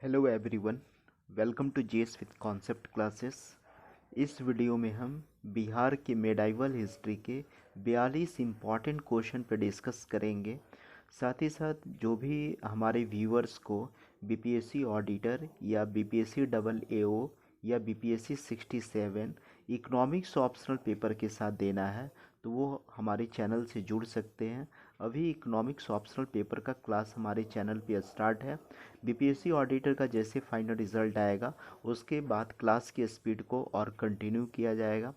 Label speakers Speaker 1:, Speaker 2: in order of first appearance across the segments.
Speaker 1: Hello everyone, welcome to जेस with concept classes. इस video में हम बिहार के मेडाइवल हिस्ट्री के 42 इम्पॉर्टेंट क्वेश्चन पर डिस्कस करेंगे। साथ ही साथ जो भी हमारे व्यूअर्स को बीपीएससी ऑडिटर या बीपीएससी डबल एओ या बीपीएससी 67 इकोनॉमिक्स ऑप्शनल पेपर के साथ देना है तो वो हमारे चैनल से जुड़ सकते हैं। अभी इकोनॉमिक्स ऑप्शनल पेपर का क्लास हमारे चैनल पे स्टार्ट है। बीपीएससी ऑडिटर का जैसे फाइनल रिज़ल्ट आएगा उसके बाद क्लास की स्पीड को और कंटिन्यू किया जाएगा।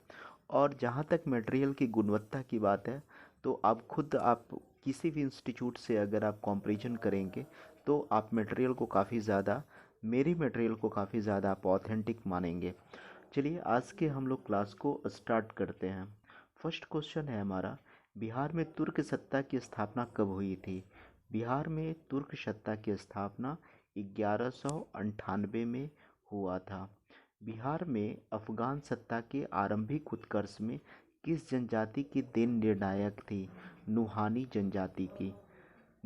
Speaker 1: और जहाँ तक मटेरियल की गुणवत्ता की बात है तो आप किसी भी इंस्टीट्यूट से अगर आप कंपैरिजन करेंगे तो आप मटेरियल को काफ़ी ज़्यादा मेरी मटेरियल को काफ़ी ज़्यादा आप ऑथेंटिक मानेंगे। चलिए आज के हम लोग क्लास को स्टार्ट करते हैं। फर्स्ट क्वेश्चन है हमारा, बिहार में तुर्क सत्ता की स्थापना कब हुई थी? बिहार में तुर्क सत्ता की स्थापना 1198 में हुआ था। बिहार में अफगान सत्ता के आरंभिक उत्कर्ष में किस जनजाति की देन निर्णायक थी? नुहानी जनजाति की।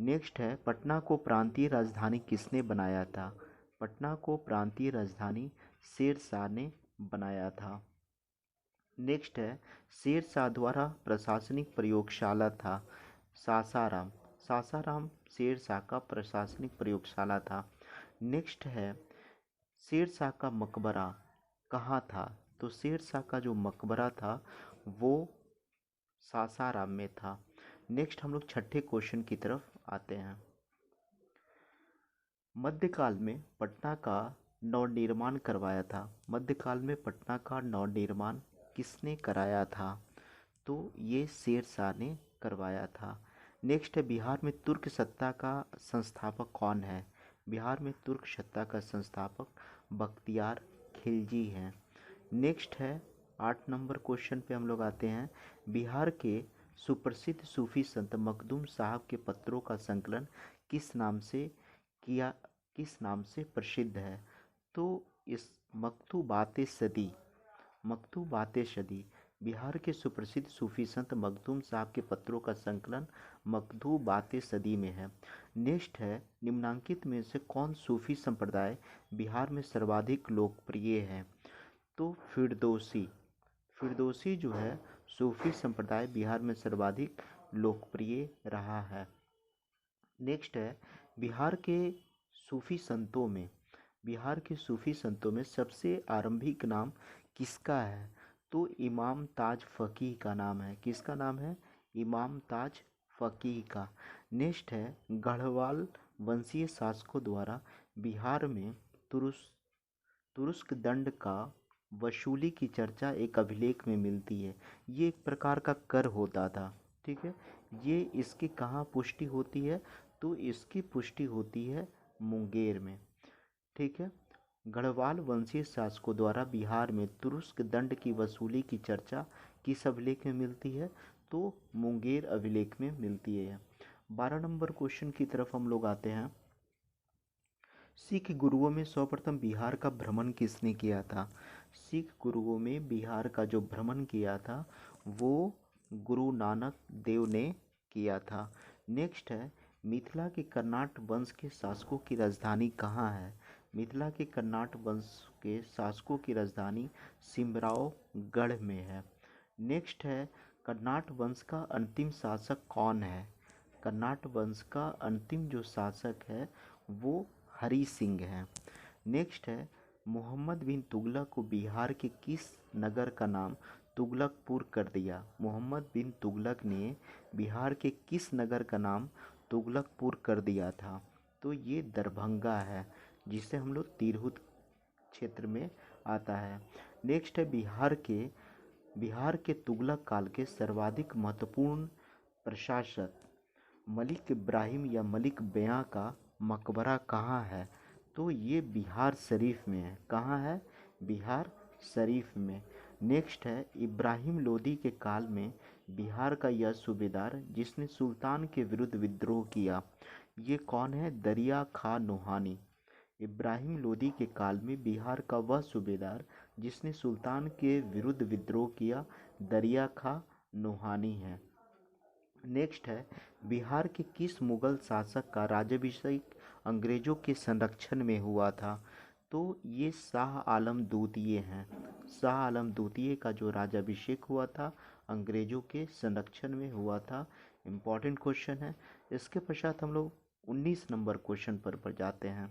Speaker 1: नेक्स्ट है, पटना को प्रांतीय राजधानी किसने बनाया था? पटना को प्रांतीय राजधानी शेर शाह ने बनाया था। नेक्स्ट है, शेर शाह द्वारा प्रशासनिक प्रयोगशाला था सासाराम। सासाराम शेर शाह का प्रशासनिक प्रयोगशाला था। नेक्स्ट है, शेर शाह का मकबरा कहाँ था? तो शेर शाह का जो मकबरा था वो सासाराम में था। नेक्स्ट हम लोग छठे क्वेश्चन की तरफ आते हैं। मध्यकाल में पटना का नवनिर्माण करवाया था। मध्यकाल में पटना का नवनिर्माण किसने कराया था? तो ये शेर शाह ने करवाया था। नेक्स्ट है, बिहार में तुर्क सत्ता का संस्थापक कौन है? बिहार में तुर्क सत्ता का संस्थापक बख्तियार खिलजी हैं। नेक्स्ट है, 8 नंबर क्वेश्चन पे हम लोग आते हैं। बिहार के सुप्रसिद्ध सूफी संत मखदूम साहब के पत्रों का संकलन किस नाम से किया किस नाम से प्रसिद्ध है? तो इस मकतूबाते सदी बिहार के सुप्रसिद्ध सूफी संत मखदूम साहब के पत्रों का संकलन मकतूबाते सदी में है। नेक्स्ट है, निम्नांकित में से कौन सूफी संप्रदाय बिहार में सर्वाधिक लोकप्रिय है? तो फिरदौसी जो है सूफी संप्रदाय बिहार में सर्वाधिक लोकप्रिय रहा है। नेक्स्ट है, बिहार के सूफी संतों में बिहार के सूफी संतों में सबसे आरंभिक नाम किसका है? तो इमाम ताज फ़कीह का नाम है। किसका नाम है? इमाम ताज फ़कीह का। नेक्स्ट है, गढ़वाल वंशीय शासकों द्वारा बिहार में तुरुस तुरुस्क दंड का वसूली की चर्चा एक अभिलेख में मिलती है। ये एक प्रकार का कर होता था। ठीक है, ये इसकी कहाँ पुष्टि होती है? तो इसकी पुष्टि होती है मुंगेर में। ठीक है, गढ़वाल वंशीय शासकों द्वारा बिहार में तुरुस्क दंड की वसूली की चर्चा किस अभिलेख में मिलती है? तो मुंगेर अभिलेख में मिलती है। 12 नंबर क्वेश्चन की तरफ हम लोग आते हैं। सिख गुरुओं में सर्वप्रथम बिहार का भ्रमण किसने किया था? सिख गुरुओं में बिहार का जो भ्रमण किया था वो गुरु नानक देव ने किया था। नेक्स्ट है, मिथिला के कर्नाट वंश के शासकों की राजधानी कहाँ है? मिथिला के कर्नाट वंश के शासकों की राजधानी सिमरावगढ़ में है। नेक्स्ट है, कर्नाट वंश का अंतिम शासक कौन है? कर्नाट वंश का अंतिम जो शासक है वो हरि सिंह हैं। नेक्स्ट है, मोहम्मद बिन तुगलक को बिहार के किस नगर का नाम तुगलकपुर कर दिया? मोहम्मद बिन तुगलक ने बिहार के किस नगर का नाम तुगलकपुर कर दिया था? तो ये दरभंगा है, जिसे हम लोग तिरहुत क्षेत्र में आता है। नेक्स्ट है, बिहार के तुगलक काल के सर्वाधिक महत्वपूर्ण प्रशासक मलिक इब्राहिम या मलिक बयां का मकबरा कहाँ है? तो ये बिहार शरीफ में है। कहाँ है? बिहार शरीफ में। नेक्स्ट है, इब्राहिम लोदी के काल में बिहार का यह सूबेदार जिसने सुल्तान के विरुद्ध विद्रोह किया, ये कौन है? दरिया खां नोहानी। इब्राहिम लोदी के काल में बिहार का वह सूबेदार जिसने सुल्तान के विरुद्ध विद्रोह किया, दरिया खां नोहानी है। नेक्स्ट है, बिहार के किस मुगल शासक का राज्याभिषेक अंग्रेजों के संरक्षण में हुआ था। तो ये शाह आलम द्वितीय हैं। शाह आलम द्वितीय का जो राज्याभिषेक हुआ था अंग्रेजों के संरक्षण में हुआ था। इम्पॉर्टेंट क्वेश्चन है। इसके पश्चात हम लोग 19 नंबर क्वेश्चन पर जाते हैं।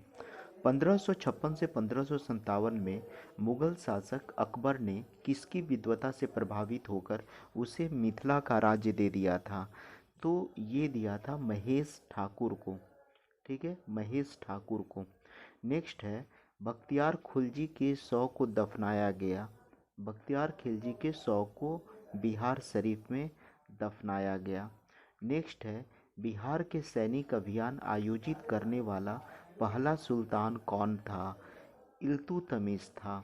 Speaker 1: 1556 से 1557 में मुगल शासक अकबर ने किसकी विद्वता से प्रभावित होकर उसे मिथिला का राज्य दे दिया था? तो ये दिया था महेश ठाकुर को। ठीक है, महेश ठाकुर को। नेक्स्ट है बख्तियार खिलजी के शव को दफनाया गया। बख्तियार खिलजी के शव को बिहार शरीफ में दफनाया गया। नेक्स्ट है बिहार के सैनिक अभियान आयोजित करने वाला पहला सुल्तान कौन था? इल्तुतमिश था।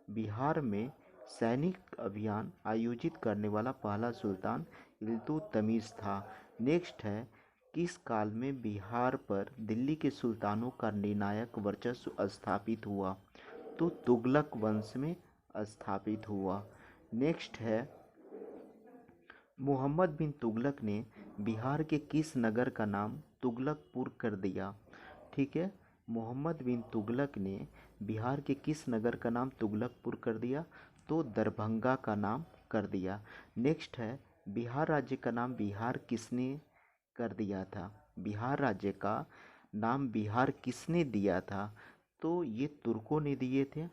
Speaker 1: बिहार में सैनिक अभियान आयोजित करने वाला पहला सुल्तान इल्तुतमिश था। नेक्स्ट है किस काल में बिहार पर दिल्ली के सुल्तानों का निर्णायक वर्चस्व स्थापित हुआ? तो तुगलक वंश में स्थापित हुआ। नेक्स्ट है मोहम्मद बिन तुगलक ने बिहार के किस नगर का नाम तुगलकपुर कर दिया? ठीक है, मोहम्मद बिन तुगलक ने बिहार के किस नगर का नाम तुगलकपुर कर दिया? तो दरभंगा का नाम कर दिया। नेक्स्ट है बिहार राज्य का नाम बिहार किसने कर दिया था? बिहार राज्य का नाम बिहार किसने दिया था? तो ये तुर्कों ने दिए थे।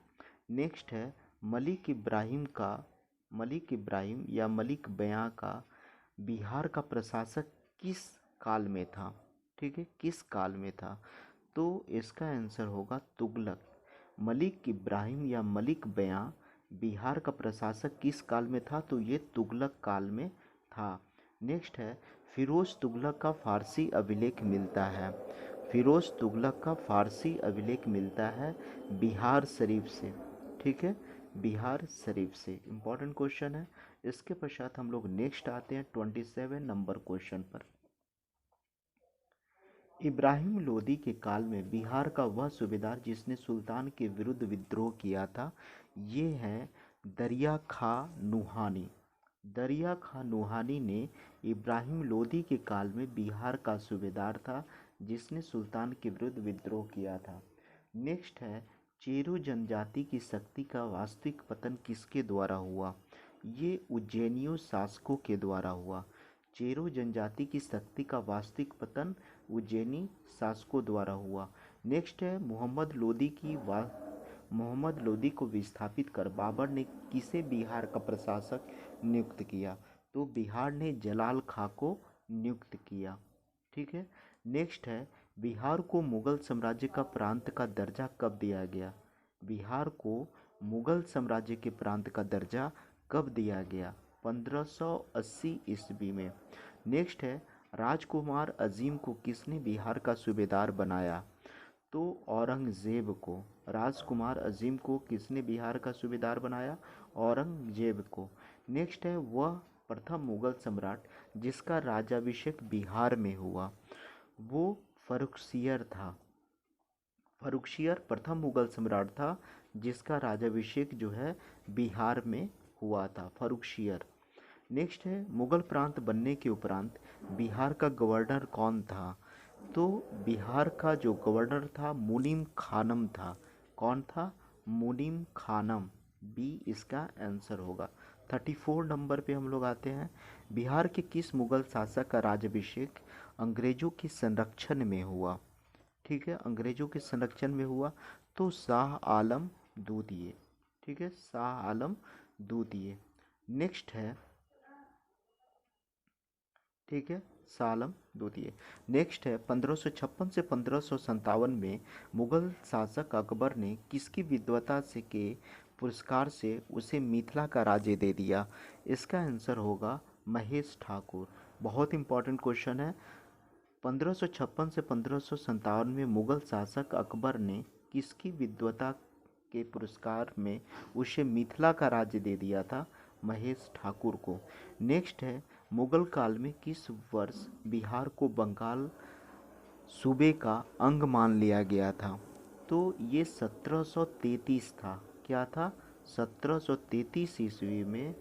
Speaker 1: नेक्स्ट है मलिक इब्राहिम या मलिक बयां का बिहार का प्रशासक किस काल में था? ठीक है, किस काल में था? तो इसका आंसर होगा तुगलक। मलिक इब्राहिम या मलिक बयां बिहार का प्रशासक किस काल में था? तो ये तुगलक काल में था। नेक्स्ट है फिरोज तुगलक का फारसी अभिलेख मिलता है। फिरोज तुगलक का फारसी अभिलेख मिलता है बिहार शरीफ से। ठीक है, बिहार शरीफ से। इम्पॉर्टेंट क्वेश्चन है। इसके पश्चात हम लोग नेक्स्ट आते हैं 27 नंबर क्वेश्चन पर। इब्राहिम लोदी के काल में बिहार का वह सूबेदार जिसने सुल्तान के विरुद्ध विद्रोह किया था, ये है दरिया खां नुहानी। दरिया खां नुहानी ने इब्राहिम लोदी के काल में बिहार का सूबेदार था जिसने सुल्तान के विरुद्ध विद्रोह किया था। नेक्स्ट है चेरो जनजाति की शक्ति का वास्तविक पतन किसके द्वारा हुआ? ये उज्जैनियों शासकों के द्वारा हुआ। चेरो जनजाति की शक्ति का वास्तविक पतन उज्जैनी शासकों द्वारा हुआ। नेक्स्ट है मोहम्मद लोदी को विस्थापित कर बाबर ने किसे बिहार का प्रशासक नियुक्त किया? तो बिहार ने जलाल खां को नियुक्त किया। ठीक है, नेक्स्ट है बिहार को मुगल साम्राज्य का प्रांत का दर्जा कब दिया गया? बिहार को मुगल साम्राज्य के प्रांत का दर्जा कब दिया गया? 1580 ईस्वी में। नेक्स्ट है राजकुमार अजीम को किसने बिहार का सूबेदार बनाया? तो औरंगजेब को। राजकुमार अजीम को किसने बिहार का सूबेदार बनाया? औरंगजेब को। नेक्स्ट है वह प्रथम मुगल सम्राट जिसका राज्याभिषेक बिहार में हुआ, वो फर्रुखसियर था। फर्रुखसियर प्रथम मुगल सम्राट था जिसका राज्याभिषेक जो है बिहार में हुआ था, फर्रुखसियर। नेक्स्ट है मुगल प्रांत बनने के उपरांत बिहार का गवर्नर कौन था? तो बिहार का जो गवर्नर था मुनीम खानम था। कौन था? मुनीम खानम। बी इसका आंसर होगा। 34 नंबर पे हम लोग आते हैं। बिहार के किस मुगल शासक का राज्याभिषेक अंग्रेजों के संरक्षण में हुआ? ठीक है, अंग्रेजों के संरक्षण में हुआ तो शाह आलम द्वितीय। ठीक है, शाह आलम द्वितीय। नेक्स्ट है, ठीक है, शाह आलम द्वितीय। नेक्स्ट है 1556 से 1557 में मुगल शासक अकबर ने किसकी विद्वता से के पुरस्कार से उसे मिथिला का राज्य दे दिया? इसका आंसर होगा महेश ठाकुर। बहुत इंपॉर्टेंट क्वेश्चन है। 1556 से 1557 में मुगल शासक अकबर ने किसकी विद्वता के पुरस्कार में उसे मिथिला का राज्य दे दिया था? महेश ठाकुर को। नेक्स्ट है मुगल काल में किस वर्ष बिहार को बंगाल सूबे का अंग मान लिया गया था? तो ये 1733 था। क्या था? 1733 ईस्वी में,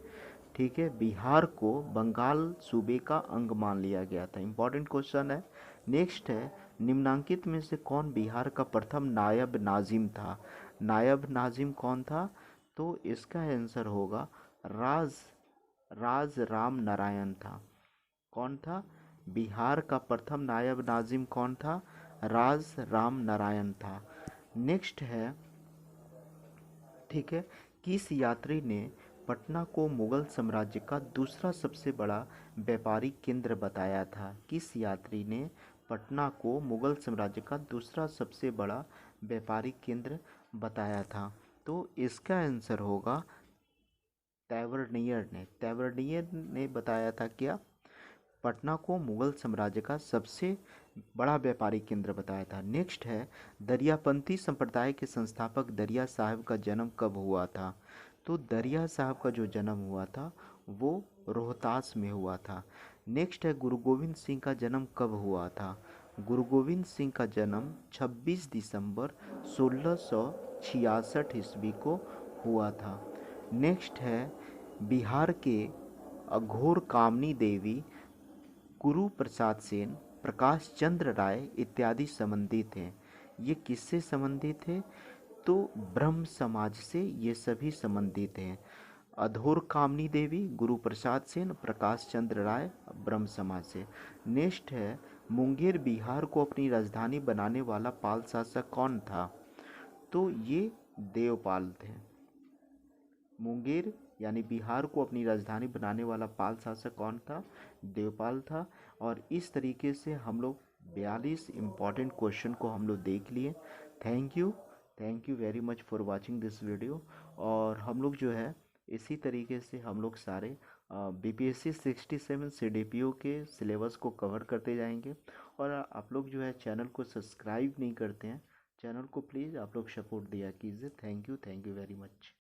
Speaker 1: ठीक है, बिहार को बंगाल सूबे का अंग मान लिया गया था। इंपॉर्टेंट क्वेश्चन है। नेक्स्ट है निम्नांकित में से कौन बिहार का प्रथम नायब नाजिम था? नायब नाजिम कौन था? तो इसका आंसर होगा राज राम नारायण था। कौन था? बिहार का प्रथम नायब नाजिम कौन था? राज राम नारायण था। नेक्स्ट है, ठीक है, किस यात्री ने पटना को मुगल साम्राज्य का दूसरा सबसे बड़ा व्यापारिक केंद्र बताया था? किस यात्री ने पटना को मुगल साम्राज्य का दूसरा सबसे बड़ा व्यापारिक केंद्र बताया था? तो इसका आंसर होगा तैवर्नियर ने बताया था क्या? पटना को मुगल साम्राज्य का सबसे बड़ा व्यापारिक केंद्र बताया था। नेक्स्ट है, दरियापंथी संप्रदाय के संस्थापक दरिया साहब का जन्म कब हुआ था? तो दरिया साहब का जो जन्म हुआ था वो रोहतास में हुआ था। नेक्स्ट है, गुरु गोविंद सिंह का जन्म कब हुआ था? गुरु गोविंद सिंह का जन्म 26 दिसंबर 1666 ईस्वी को हुआ था। नेक्स्ट है, बिहार के अघोर कामनी देवी गुरु प्रसाद सेन, प्रकाश चंद्र राय इत्यादि संबंधित हैं। ये किससे संबंधित है? तो ब्रह्म समाज से ये सभी संबंधित हैं। अधोर कामनी देवी, गुरु प्रसाद सेन, प्रकाश चंद्र राय ब्रह्म समाज से। नेक्स्ट है, मुंगेर बिहार को अपनी राजधानी बनाने वाला पाल शासक कौन था? तो ये देवपाल थे। मुंगेर यानी बिहार को अपनी राजधानी बनाने वाला पाल शासक कौन था? देवपाल था। और इस तरीके से हम लोग 42 इम्पॉर्टेंट क्वेश्चन को हम लोग देख लिए। Thank you very much for watching this video. और हम लोग जो है इसी तरीके से हम लोग सारे BPSC 67 CDPO के सिलेबस को कवर करते जाएंगे। और आप लोग जो है चैनल को सब्सक्राइब नहीं करते हैं, चैनल को प्लीज़ आप लोग सपोर्ट दिया कीजिए। Thank you very much.